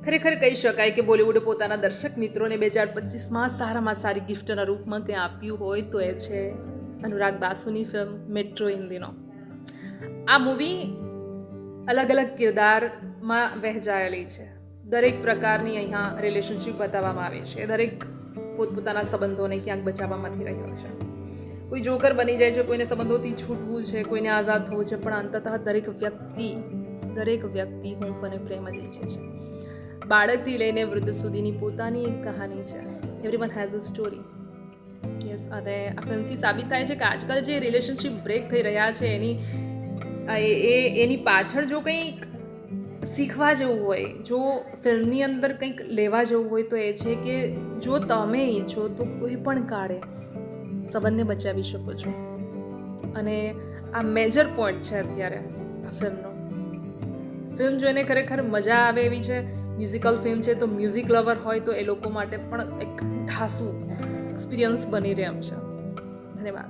ખરેખર કહી શકાય કે બોલિવૂડે પોતાના દર્શક મિત્રોને 2025માં સારામાં સારી ગિફ્ટના રૂપમાં કંઈ આપ્યું હોય તો એ છે અનુરાગ બાસુની ફિલ્મ મેટ્રો ઇન્દિનો. આ મૂવી અલગ અલગ કિરદારમાં વહેંચાયેલી છે. દરેક પ્રકારની અહીંયા રિલેશનશિપ બતાવવામાં આવી છે. દરેક પોતપોતાના સંબંધોને ક્યાંક બચાવવામાંથી રહ્યો છે. કોઈ જોકર બની જાય છે, કોઈને સંબંધોથી છૂટવું છે, કોઈને આઝાદ થવું છે, પણ અંતતઃ દરેક વ્યક્તિ હૂંફ અને પ્રેમ જ ઈચ્છે છે. બાળકથી લઈને વૃદ્ધ સુધીની પોતાની એક કહાની છે. Everyone has a story. Yes, અને આ ફિલ્મથી સાબિત થાય છે કે આજકાલ જે રિલેશનશિપ બ્રેક થઈ રહ્યા છે એની પાછળ જો કંઈક શીખવા જેવું હોય, જો ફિલ્મની અંદર કંઈક લેવા જેવું હોય તો એ છે કે જો તમે ઈચ્છો તો કોઈ પણ કાળે સંબંધને બચાવી શકો છો. અને આ મેજર પોઈન્ટ છે અત્યારે આ ફિલ્મનો. ફિલ્મ જોઈને ખરેખર મજા આવે એવી છે. મ્યુઝિકલ ફિલ્મ છે તો મ્યુઝિક લવર હોય તો એ લોકો માટે પણ એક ધાસુ એક્સપિરિયન્સ બની રહે એમ છે. ધન્યવાદ.